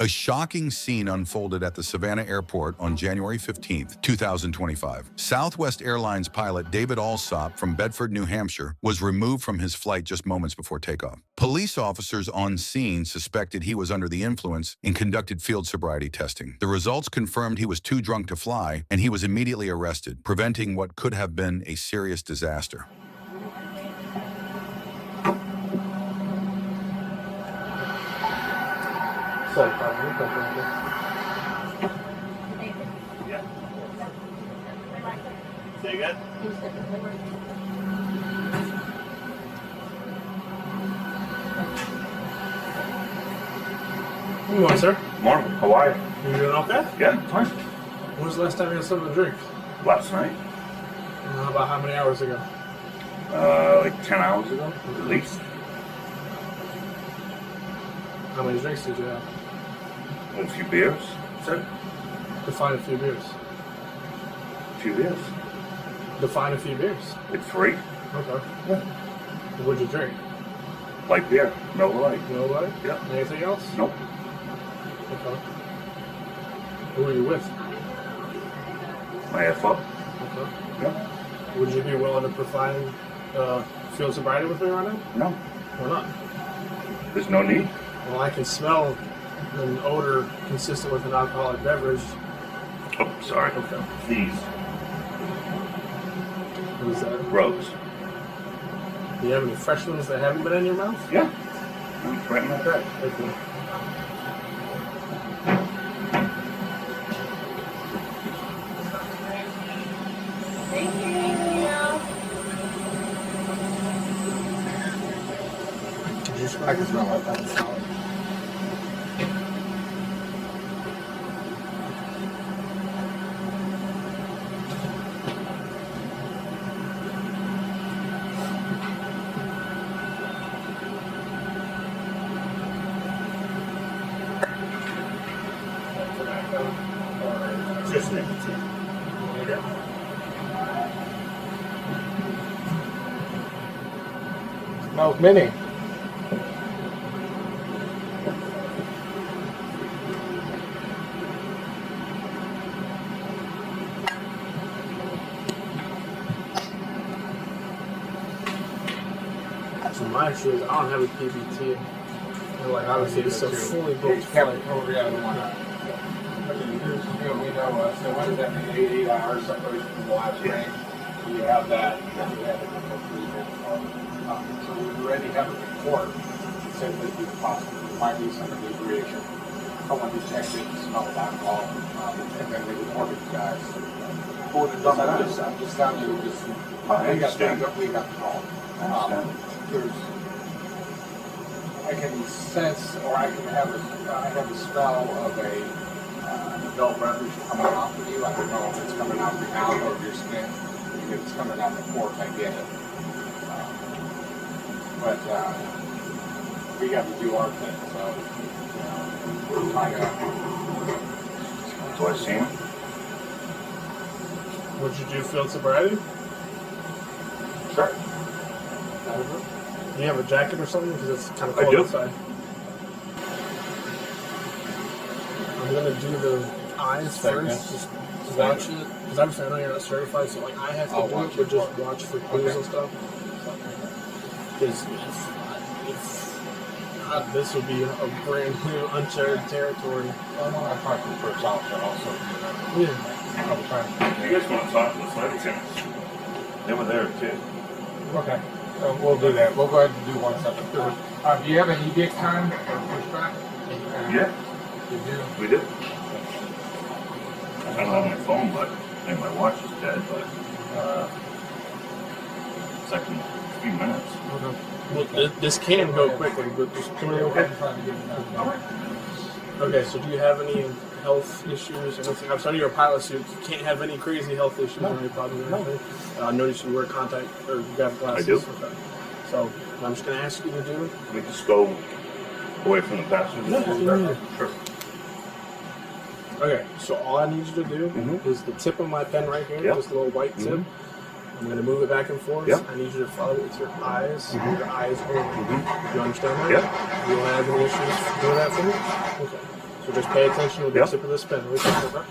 A shocking scene unfolded at the Savannah Airport on January 15, 2025. Southwest Airlines pilot David Allsop from Bedford, New Hampshire, was removed from his flight just moments before takeoff. Police officers on scene suspected he was under the influence and conducted field sobriety testing. The results confirmed he was too drunk to fly, and he was immediately arrested, preventing what could have been a serious disaster. Yeah. Say again? Good morning, sir. Morning. How are you? You doing okay? Yeah, fine. When was the last time you had something to drink? Last night. About how many hours ago? Like 10 hours ago, at least. How many drinks did you have? A few beers. That's it. Define a few beers. A few beers. Define a few beers. Like 3. Okay. Yeah. What'd you drink? Light beer. No light. No light? Yeah. Anything else? Nope. Okay. Who were you with? My F up. Okay. Yeah. Would you be willing to provide field sobriety with me right now? No. Why not? There's no need. Well, I can smell an odor consistent with an alcoholic beverage. Oh, sorry. Okay. These. What is that? Rose. Do you have any fresh ones that haven't been in your mouth? Yeah. Right in my bag. Thank you. I can smell it. I can smell it. Just nicotine. There you go. Smells mini. So my issue is I don't have a PBT. And like obviously it's a fully booked flight. Oh, yeah, the one. We know, so what does that mean? 8 hours separated from the last range. You have that, then you have it for 3 minutes. So we already have a report that says that you possibly might be some inebriation. Someone detected the smell of alcohol, and then they reported to guys. I'm just telling you, I understand. we got the call. I can sense, or I have a smell of an adult beverage coming off of you. I don't know if it's coming out of your mouth or your skin. If it's coming out of the port, I get it. But we got to do our thing, so we're trying to. Do I see him? Would you do field sobriety? Sure. Do you have a jacket or something? Because it's kind of I cold do. outside. I'm gonna do the eyes first. Just watch it. Because obviously I know you're not certified, so like I have to do it, but just watch for clues and stuff. Because if not, this would be a brand new uncharted territory. Oh, no, I talked to the first officer also. Yeah. I was trying to. You guys want to talk to the flight attendants? They were there too. Okay, so we'll do that. We'll go ahead and do one second. Do you have an edict time or pushback? Yeah, You do? we did. I don't have my phone, but I think my watch is dead, but it's like in a few minutes. Okay. Well, this can go quickly, but just come in okay. Okay, so do you have any health issues? Anything? I'm sorry, you're a pilot, so you can't have any crazy health issues or any problems or anything. I noticed you wear contact or you have glasses. I do. Okay. So I'm just going to ask you to do. We just go away from the passenger. Yeah. Sure. Okay, so all I need you to do is the tip of my pen right here, just a little white tip. I'm going to move it back and forth. Yep. I need you to follow it with your eyes. Your eyes only. You understand that? Yeah. You don't have any issues doing that for me? Okay. So just pay attention to the tip of the spin. Really quick, okay?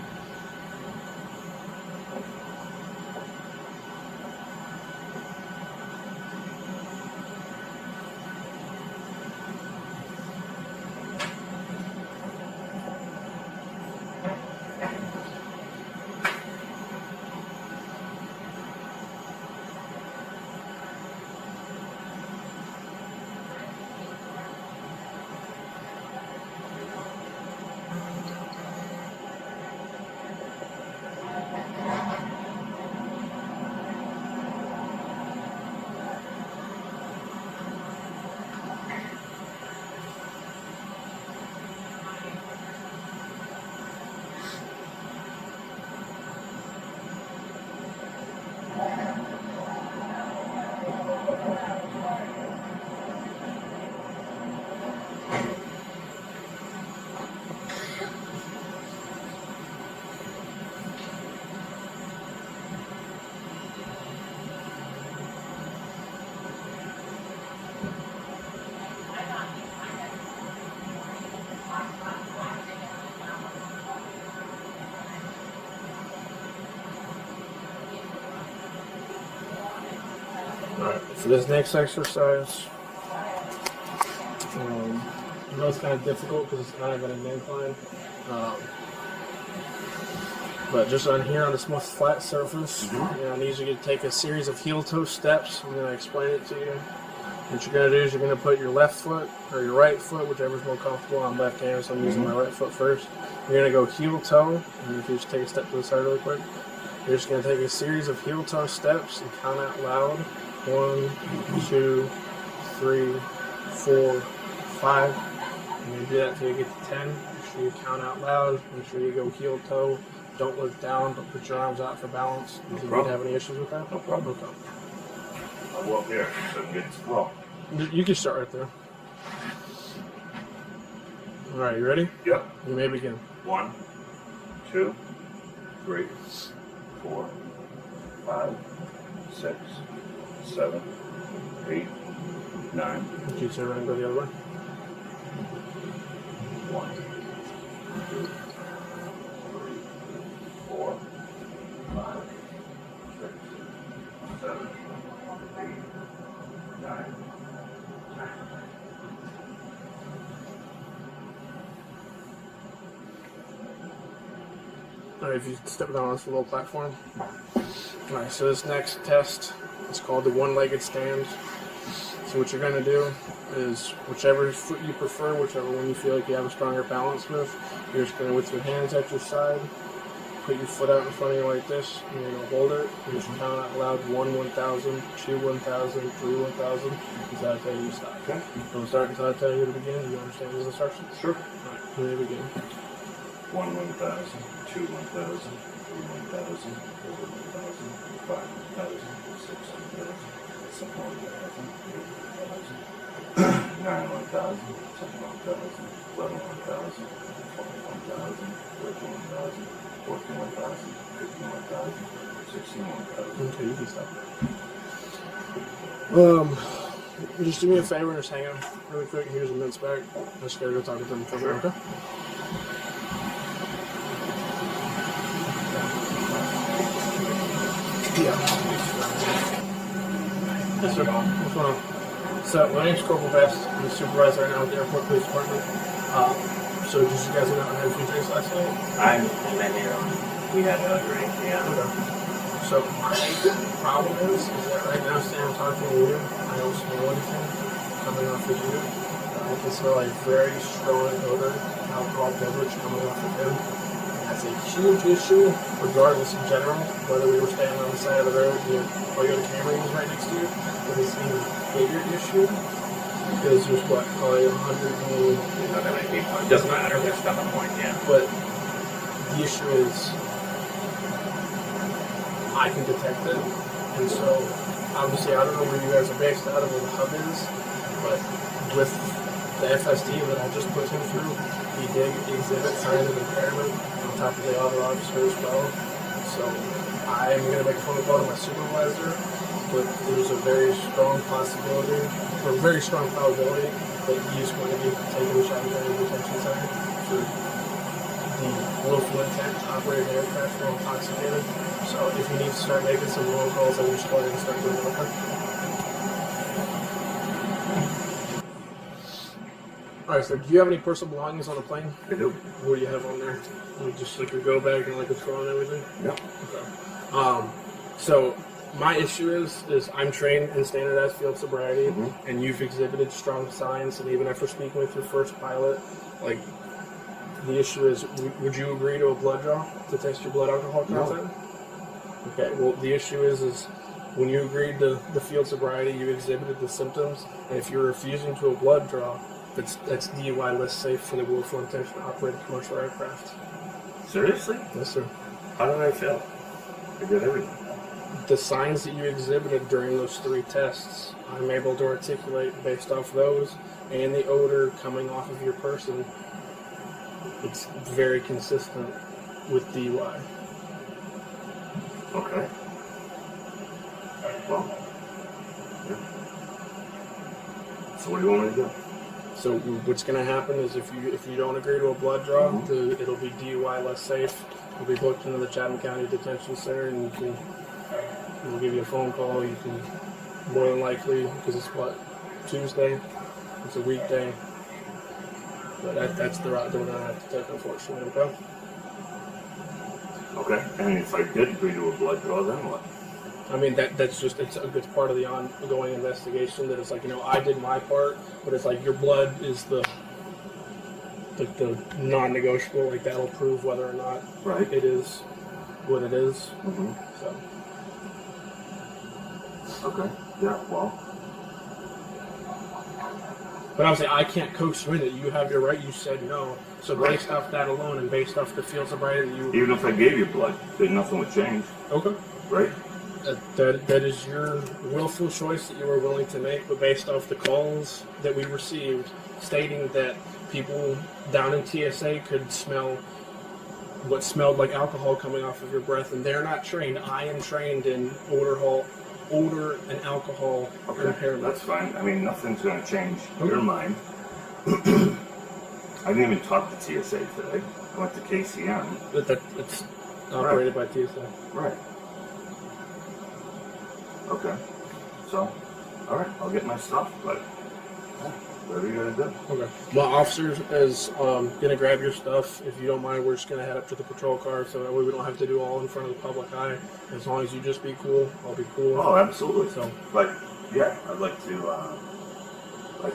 Alright, for this next exercise, I know it's kind of difficult because it's kind of at an incline, but just on here on this most flat surface, I need you to take a series of heel-toe steps. I'm going to explain it to you. What you're going to do is you're going to put your left foot or your right foot, whichever is more comfortable. I'm left-handed, so I'm using my right foot first. You're going to go heel-toe, and if you just take a step to the side really quick, you're just going to take a series of heel-toe steps and count out loud. 1, 2, 3, 4, 5. And you do that until you get to 10. Make sure you count out loud. Make sure you go heel toe. Don't look down. Don't put your arms out for balance. Do you have any issues with that? No problem. Okay. I'll go up here so it gets well. You can start right there. All right, you ready? Yep. You may begin. 1, 2, 3, 4, 5, 6, 7, 8, 9. Would you turn around and go the other way? 1, 2, 3, 4, 5, 6, 7, 8, 9, 10. Alright, if you step down on this little platform. Alright, so this next test is called the one-legged stand. So what you're going to do is whichever foot you prefer, whichever one you feel like you have a stronger balance with, you're just going to, with your hands at your side, put your foot out in front of you like this, and you're going to hold it, and just count out loud 1, 1,000, 2, 1,000, 3, 1,000, until I tell you to stop. Okay. Don't start until I tell you to begin. Do you understand these instructions? Sure. Alright, here we begin. 1, 1,000, 2, 1,000, 3, 1,000, 4, 1,000, 5, 1,000, 6, 1,000, 7, 1,000, 8, 1,000, 9, 1,000, 10, 1,000, 11, 1,000, 12, 1,000, 13, 1,000, 14, 1,000, 15, 1,000, 16, 1,000. Okay, you can stop. Just do me a favor and just hang on really quick. Here's a mince back. I'm just gotta go talk to them for a minute, okay? Yeah. Yes, sir. What's going on? So, my name's Corporal Best. I'm the supervisor right now with the Airport Police Department. So, just you guys went out and had a few drinks last night? I met here. We had a drink, yeah. Okay. So, my problem is that right now, Sam, I'm talking to you. I don't smell anything coming off of you. I can smell a very strong odor, alcohol beverage coming off of him. That's a huge issue, regardless in general, whether we were standing on the side of the road or your camera was right next to you. But it's an even bigger issue because there's what, probably 100 million. Not that many people. It doesn't matter. There's stuff on point, yeah. But the issue is, I can detect it, and so obviously I don't know where you guys are based out of, where the hub is, but with the FSD that I just put him through, he did exhibit signs of impairment on top of the other officer as well. So I'm going to make a phone call to my supervisor, but there's a very strong possibility, or a very strong probability, that he's going to be taking the shotgun detention center for willful intent to operate an aircraft while intoxicated. So if you need to start making some roll calls, I just go ahead and start doing it. Okay? Alright, so do you have any personal belongings on the plane? I do. What do you have on there? Just like your go bag and like a phone and everything? Yeah. Okay. So my issue is I'm trained in standardized field sobriety, and you've exhibited strong signs, and even after speaking with your first pilot, like, the issue is, would you agree to a blood draw to test your blood alcohol content? No. Okay, well, the issue is when you agreed to the field sobriety, you exhibited the symptoms, and if you're refusing to a blood draw, that's DUI less safe for the willful intention to operate a commercial aircraft. Seriously? Yes, sir. How did I fail? I did everything. The signs that you exhibited during those 3 tests, I'm able to articulate based off those and the odor coming off of your person. It's very consistent with DUI. Okay. Well, yeah. So what do you want me to do? So what's going to happen is if you don't agree to a blood draw, it'll be DUI less safe. You'll be booked into the Chatham County Detention Center, and we'll give you a phone call. You can more than likely, because it's Tuesday. It's a weekday. But that's the route that we're going to have to take, unfortunately. Okay. Okay. And if I did agree to a blood draw, then what? I mean, that's just, it's part of the ongoing investigation that it's like, I did my part, but it's like your blood is the non-negotiable, like that'll prove whether or not it is what it is. So. Okay. Yeah, well. But obviously I can't coach you in it. You have your right, you said no. So based off that alone and based off the field sobriety that you... Even if I gave you blood, then nothing would change. Okay. Right? That is your willful choice that you were willing to make, but based off the calls that we received stating that people down in TSA could smell what smelled like alcohol coming off of your breath, and they're not trained. I am trained in odor and alcohol impairment. That's fine. I mean, nothing's going to change your mind. I didn't even talk to TSA today. I went to KCM. It's operated by TSA. Right. Okay. So, all right, I'll get my stuff, but whatever you gotta do. Okay. Well, officer is gonna grab your stuff. If you don't mind, we're just gonna head up to the patrol car, so that way we don't have to do all in front of the public eye. As long as you just be cool, I'll be cool. Oh, absolutely. So, but yeah, I'd like to. I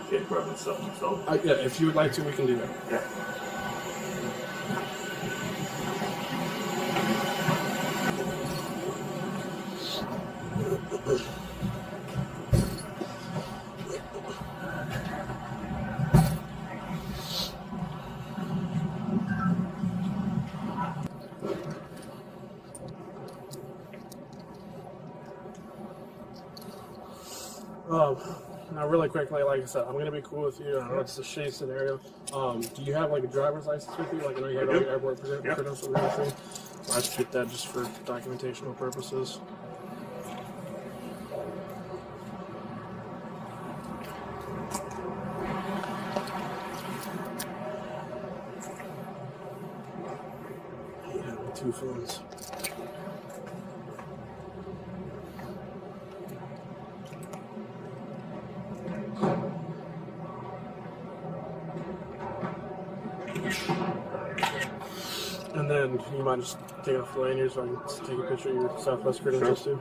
can't grab my stuff myself. yeah, if you would like to, we can do that. Yeah. Now, really quickly, like I said, I'm gonna be cool with you. I know it's a shitty scenario. Do you have like a driver's license with you? Like I know you have all your airport credentials and everything. So I should get that just for documentational purposes. Yeah, 2 phones. And then, you mind just taking off the lanyard so I can take a picture of your Southwest credentials too?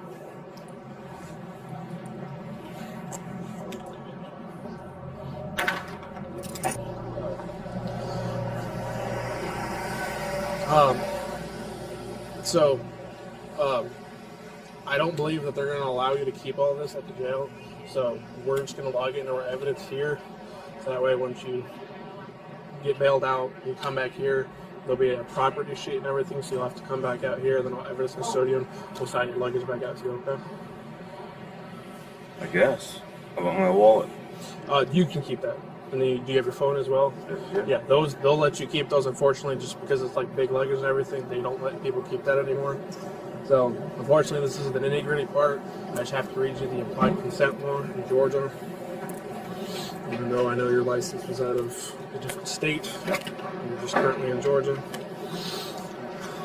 I don't believe that they're going to allow you to keep all this at the jail. So we're just going to log into our evidence here. So that way, once you get bailed out, you come back here. There'll be a property sheet and everything, so you'll have to come back out here. Then our evidence custodian will sign your luggage back out to you. Okay? I guess. How about my wallet? You can keep that. And then, do you have your phone as well? Yeah, those they'll let you keep those. Unfortunately, just because it's like big luggage and everything, they don't let people keep that anymore. So, unfortunately, this is the nitty-gritty part. I just have to read you the implied consent law in Georgia. Even though I know your license was out of a different state, you're just currently in Georgia.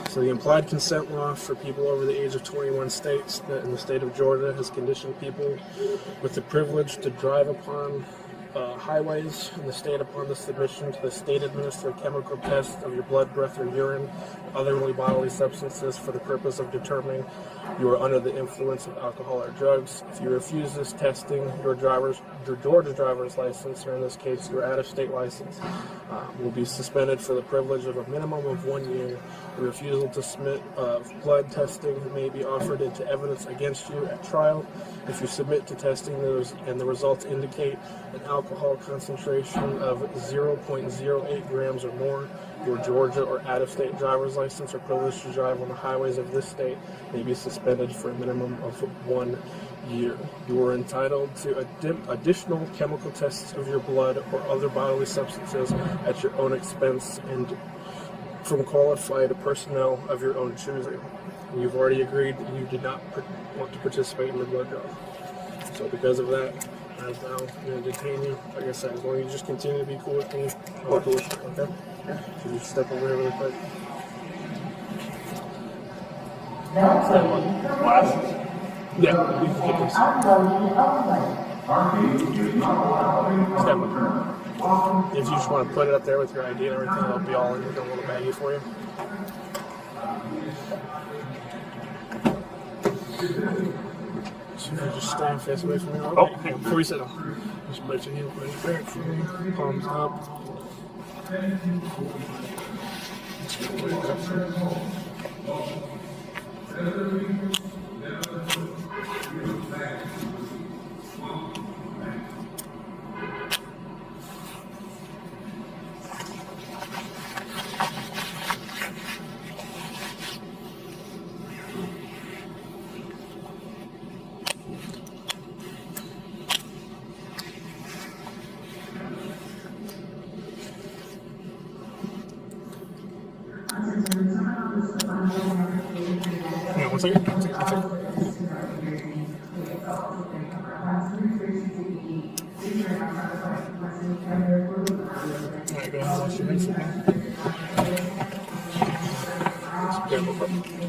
So the implied consent law for people over the age of 21 states that in the state of Georgia has conditioned people with the privilege to drive upon highways in the state upon the submission to the state-administered chemical test of your blood, breath, or urine, other bodily substances for the purpose of determining you are under the influence of alcohol or drugs. If you refuse this testing, your Georgia driver's license, or in this case your out-of-state license, will be suspended for the privilege of a minimum of 1 year. Your refusal to submit blood testing may be offered into evidence against you at trial. If you submit to testing and the results indicate an alcohol concentration of 0.08 grams or more, your Georgia or out-of-state driver's license or privilege to drive on the highways of this state may be suspended for a minimum of 1 year. You are entitled to additional chemical tests of your blood or other bodily substances at your own expense and from qualified personnel of your own choosing. You've already agreed that you did not want to participate in the blood draw. So because of that, I'm now going to detain you. Like I said, as long as you just continue to be cool with me, I'll be cool with you, okay? So you step over here really quick. Step on. Yeah, we can get this. Step on. If you just want to put it up there with your ID and everything, it'll be all in a little baggie for you. So you just stand face away from me. Oh, hang on, before you sit down. Just put your hands right back for me. Palms up. Hang on, one second. Alright, go ahead and wash your hands. Grab a cup.